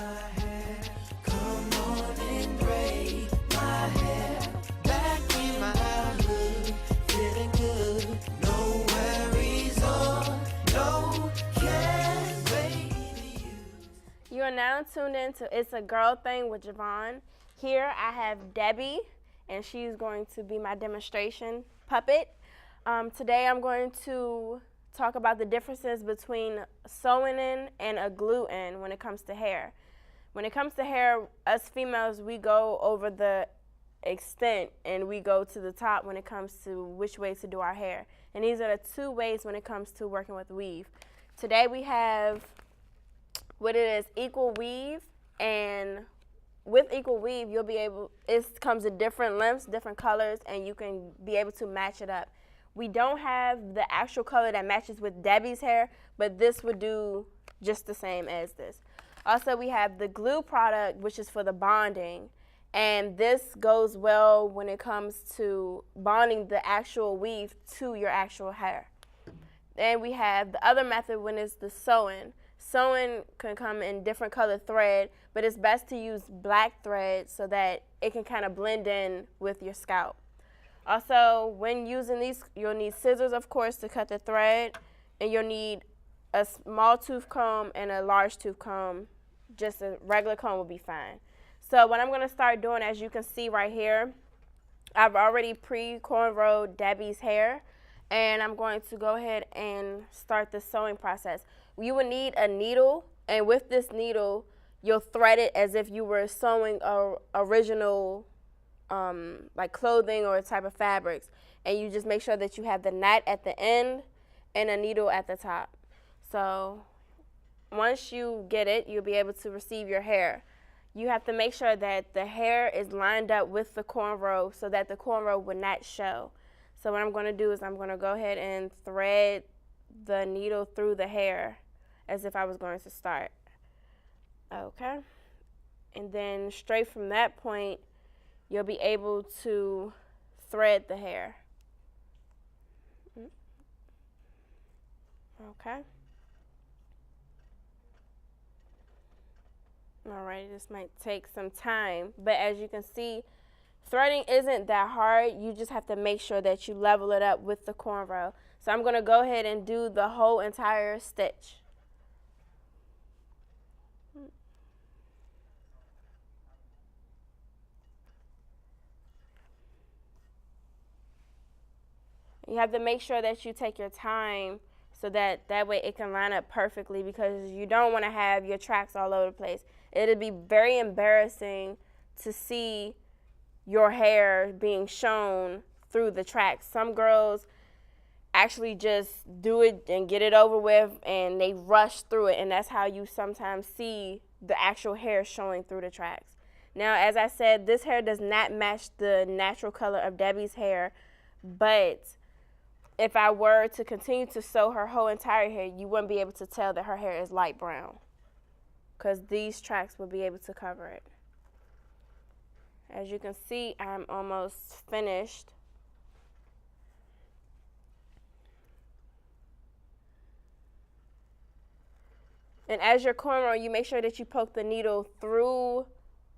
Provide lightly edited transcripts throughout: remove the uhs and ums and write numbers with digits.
my hair. Come on and braid my hair. Back in my hood, feeling good. No worries on, no cares, baby. You are now tuned in to It's a Girl Thing with Jovonne. Here I have Debbie, and she's going to be my demonstration puppet. Today I'm going to talk about the differences between sewing in and a glue in when it comes to hair. When it comes to hair, us females, we go over the extent and we go to the top when it comes to which ways to do our hair. And these are the two ways when it comes to working with weave. Today we have what it is, equal weave, and with equal weave, you'll be able, it comes in different lengths, different colors, and you can be able to match it up. We don't have the actual color that matches with Debbie's hair, but this would do just the same as this. Also, we have the glue product, which is for the bonding, and this goes well when it comes to bonding the actual weave to your actual hair. Then we have the other method when it's the sewing. Sewing can come in different colored thread, but it's best to use black thread so that it can kind of blend in with your scalp. Also, when using these, you'll need scissors, of course, to cut the thread, and you'll need a small tooth comb and a large tooth comb. Just a regular comb will be fine. So what I'm going to start doing, as you can see right here, I've already pre-cornrowed Debbie's hair, and I'm going to go ahead and start the sewing process. You will need a needle, and with this needle, you'll thread it as if you were sewing a original like clothing or a type of fabrics, and you just make sure that you have the knot at the end and a needle at the top. So once you get it, you'll be able to receive your hair. You have to make sure that the hair is lined up with the cornrow so that the cornrow would not show. So what I'm going to do is I'm going to go ahead and thread the needle through the hair as if I was going to start. Okay. And then straight from that point, you'll be able to thread the hair. Okay. All right, this might take some time, but as you can see, threading isn't that hard. You just have to make sure that you level it up with the cornrow. So I'm going to go ahead and do the whole entire stitch. You have to make sure that you take your time so that way it can line up perfectly, because you don't want to have your tracks all over the place. It'll be very embarrassing to see your hair being shown through the tracks. Some girls actually just do it and get it over with, and they rush through it, and that's how you sometimes see the actual hair showing through the tracks. Now, as I said, this hair does not match the natural color of Debbie's hair, but if I were to continue to sew her whole entire hair, you wouldn't be able to tell that her hair is light brown, because these tracks will be able to cover it. As you can see, I'm almost finished. And as your cornrow, you make sure that you poke the needle through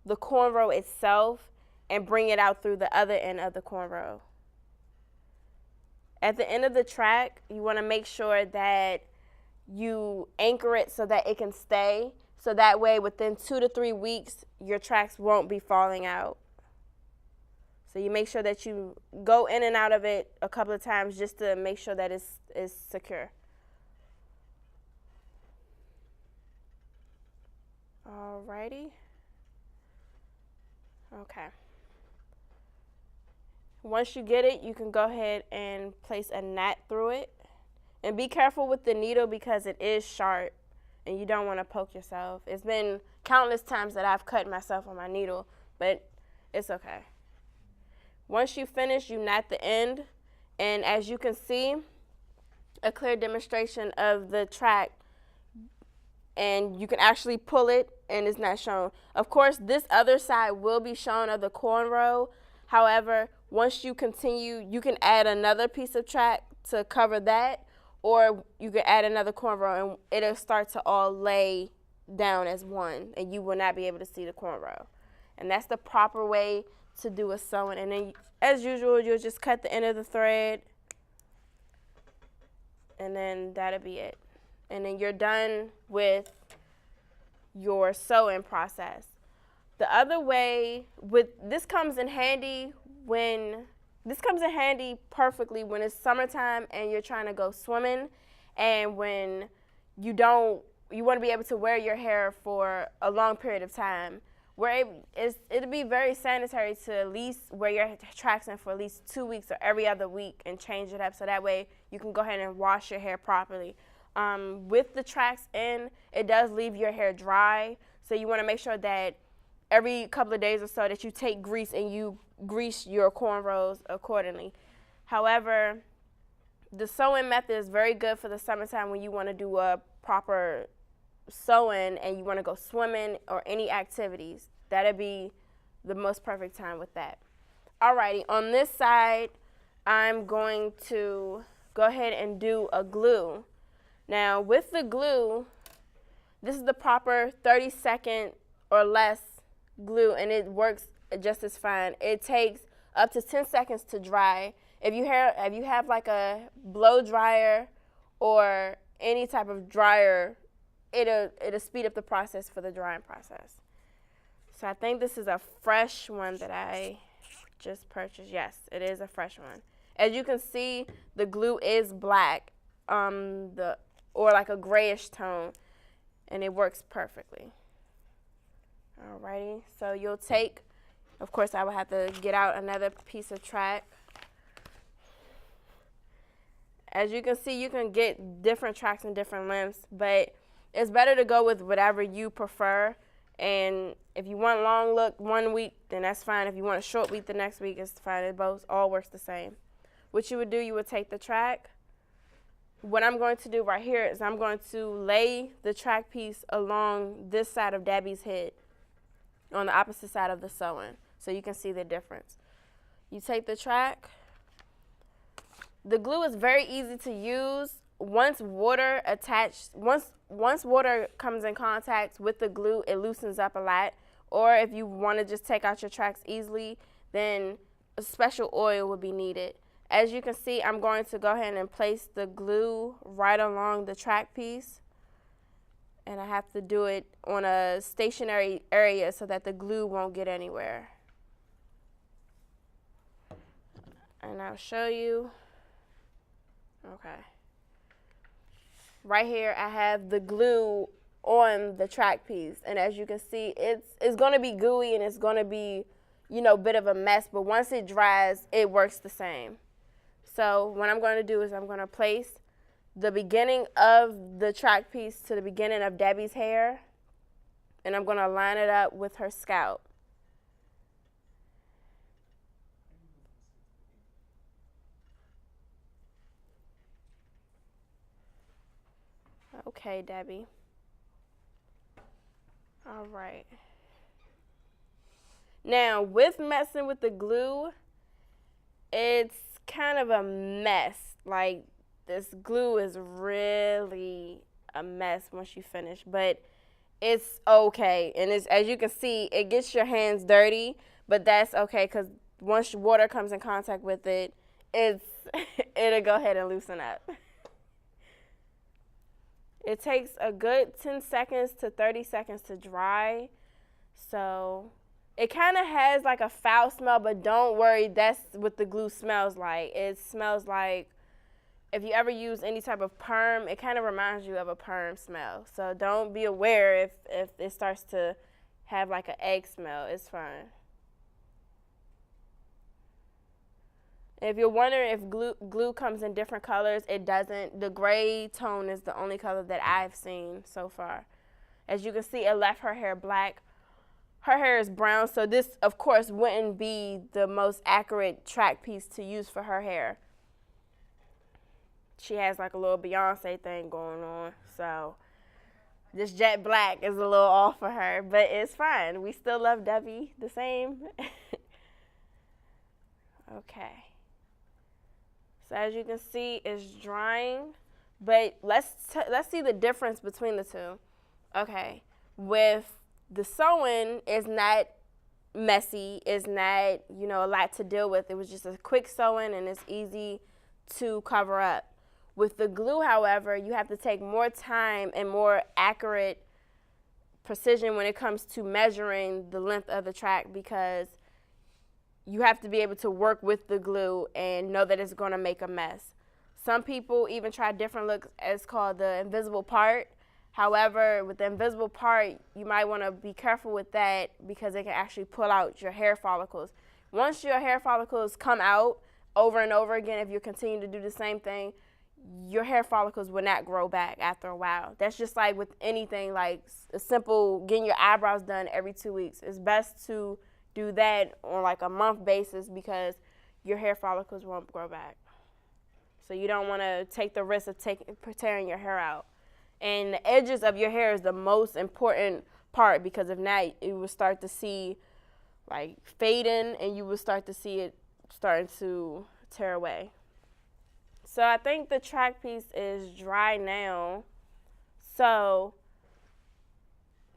the cornrow itself and bring it out through the other end of the cornrow. At the end of the track, you want to make sure that you anchor it so that it can stay. So that way, within 2 to 3 weeks, your tracks won't be falling out. So you make sure that you go in and out of it a couple of times just to make sure that it's secure. Alrighty. Okay. Once you get it, you can go ahead and place a knot through it. And be careful with the needle because it is sharp and you don't want to poke yourself. It's been countless times that I've cut myself on my needle, but it's okay. Once you finish, you knot the end. And as you can see, a clear demonstration of the track, and you can actually pull it and it's not shown. Of course, this other side will be shown of the cornrow. However, once you continue, you can add another piece of track to cover that, or you can add another cornrow and it'll start to all lay down as one, and you will not be able to see the cornrow. And that's the proper way to do a sewing. And then, as usual, you'll just cut the end of the thread, and then that'll be it. And then you're done with your sewing process. The other way, this comes in handy perfectly when it's summertime and you're trying to go swimming, and when you want to be able to wear your hair for a long period of time. It'll be very sanitary to at least wear your tracks in for at least 2 weeks or every other week and change it up, so that way you can go ahead and wash your hair properly. With the tracks in, it does leave your hair dry, so you want to make sure that every couple of days or so that you take grease and you grease your cornrows accordingly. However, the sewing method is very good for the summertime when you want to do a proper sewing and you want to go swimming or any activities. That'd be the most perfect time with that. Alrighty, on this side, I'm going to go ahead and do a glue. Now, with the glue, this is the proper 30-second or less glue, and it works just as fine. It takes up to 10 seconds to dry. If you have like a blow dryer or any type of dryer, it'll speed up the process for the drying process. So I think this is a fresh one that I just purchased. Yes, it is a fresh one. As you can see, the glue is black, or like a grayish tone, and it works perfectly. Alrighty, so you'll take, of course I will have to get out another piece of track. As you can see, you can get different tracks in different lengths, but it's better to go with whatever you prefer. And if you want long look 1 week, then that's fine. If you want a short week the next week, it's fine. It both all works the same. What you would do, you would take the track. What I'm going to do right here is I'm going to lay the track piece along this side of Debbie's head, on the opposite side of the sewing, so you can see the difference. You take the track. The glue is very easy to use. Once water comes in contact with the glue, it loosens up a lot. Or if you want to just take out your tracks easily, then a special oil would be needed. As you can see, I'm going to go ahead and place the glue right along the track piece. And I have to do it on a stationary area so that the glue won't get anywhere. And I'll show you. Okay. Right here, I have the glue on the track piece. And as you can see, it's going to be gooey and it's going to be, a bit of a mess. But once it dries, it works the same. So what I'm going to do is I'm going to place the beginning of the track piece to the beginning of Debbie's hair, and I'm going to line it up with her scalp. Okay, Debbie. All right. Now, with messing with the glue, it's kind of a mess. Like, this glue is really a mess once you finish, but it's okay. And as you can see, it gets your hands dirty, but that's okay because once water comes in contact with it, it'll go ahead and loosen up. It takes a good 10 seconds to 30 seconds to dry, so it kind of has like a foul smell, but don't worry, that's what the glue smells like. It smells like, if you ever use any type of perm, it kind of reminds you of a perm smell. So don't be aware if it starts to have like an egg smell. It's fine. If you're wondering if glue comes in different colors, it doesn't. The gray tone is the only color that I've seen so far. As you can see, it left her hair black. Her hair is brown, so this, of course, wouldn't be the most accurate track piece to use for her hair. She has like a little Beyonce thing going on, so this jet black is a little off for her, but it's fine. We still love Debbie the same. Okay. So as you can see, it's drying, but let's see the difference between the two. Okay. With the sewing, it's not messy, it's not, you know, a lot to deal with. It was just a quick sewing and it's easy to cover up. With the glue, however, you have to take more time and more accurate precision when it comes to measuring the length of the track, because you have to be able to work with the glue and know that it's going to make a mess. Some people even try different looks. It's called the invisible part. However, with the invisible part, you might want to be careful with that because it can actually pull out your hair follicles. Once your hair follicles come out over and over again, if you continue to do the same thing, your hair follicles will not grow back after a while. That's just like with anything, like a simple getting your eyebrows done every 2 weeks. It's best to do that on like a month basis because your hair follicles won't grow back. So you don't want to take the risk of tearing your hair out. And the edges of your hair is the most important part, because if not, you will start to see like fading and you will start to see it starting to tear away. So I think the track piece is dry now. So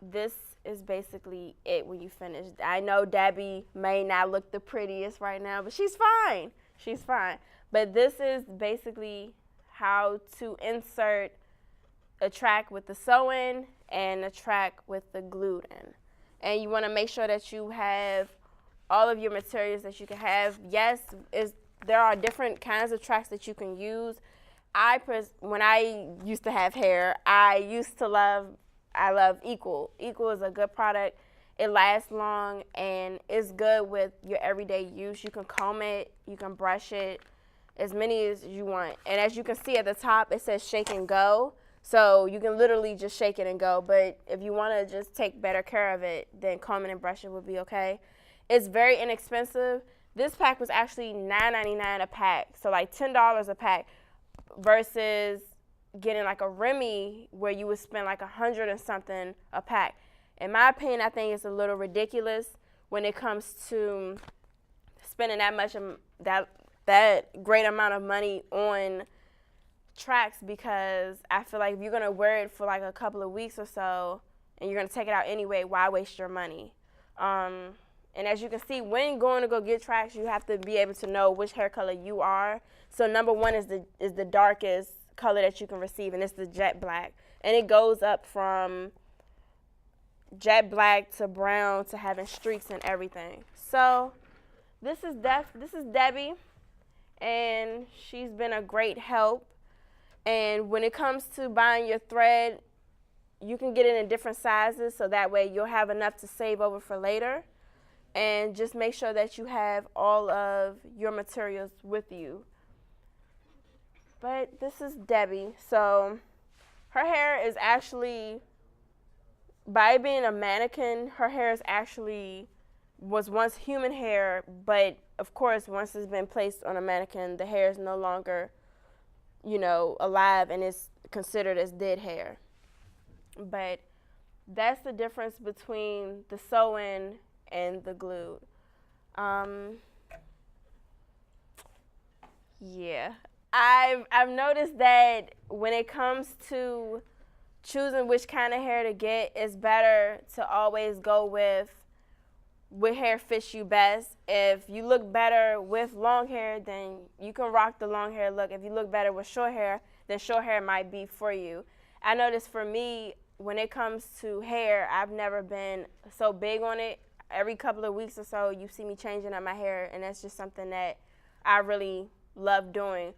this is basically it when you finish. I know Debbie may not look the prettiest right now, but she's fine. She's fine. But this is basically how to insert a track with the sewing and a track with the glued in. And you want to make sure that you have all of your materials that you can have. Yes, there are different kinds of tracks that you can use. When I used to have hair, I love Equal. Equal is a good product. It lasts long and it's good with your everyday use. You can comb it, you can brush it, as many as you want. And as you can see at the top, it says shake and go. So you can literally just shake it and go. But if you want to just take better care of it, then combing and brushing would be okay. It's very inexpensive. This pack was actually $9.99 a pack, so like $10 a pack, versus getting like a Remy where you would spend like $100 and something a pack. In my opinion, I think it's a little ridiculous when it comes to spending that great amount of money on tracks, because I feel like if you're gonna wear it for like a couple of weeks or so and you're gonna take it out anyway, why waste your money? And as you can see, when going to go get tracks, you have to be able to know which hair color you are. So number one is the darkest color that you can receive, and it's the jet black. And it goes up from jet black to brown to having streaks and everything. So this is Debbie, and she's been a great help. And when it comes to buying your thread, you can get it in different sizes, so that way you'll have enough to save over for later. And just make sure that you have all of your materials with you. But this is Debbie. So her hair is actually, by being a mannequin, her hair was once human hair, but of course, once it's been placed on a mannequin, the hair is no longer, alive, and it's considered as dead hair. But that's the difference between the sewing and the glued. Yeah, I've noticed that when it comes to choosing which kind of hair to get, it's better to always go with what hair fits you best. If you look better with long hair, then you can rock the long hair look. If you look better with short hair, then short hair might be for you. I noticed for me, when it comes to hair, I've never been so big on it. Every couple of weeks or so, you see me changing up my hair, and that's just something that I really love doing.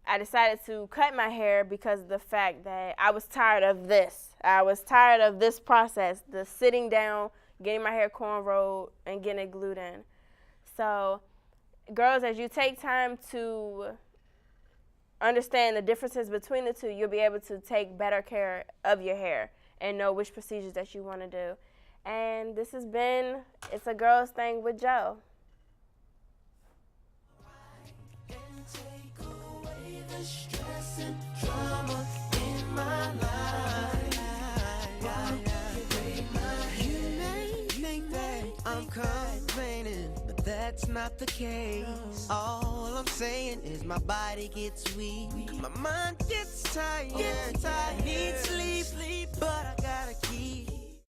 I decided to cut my hair because of the fact that I was tired of this. I was tired of this process, the sitting down, getting my hair cornrowed, and getting it glued in. So, girls, as you take time to understand the differences between the two, you'll be able to take better care of your hair and know which procedures that you want to do. And this has been It's a Girl's Thing with Jo. Stress and drama in my life. You may think that I'm complaining, but that's not the case. All I'm saying is my body gets weak, my mind gets tired. I need sleep, but I gotta keep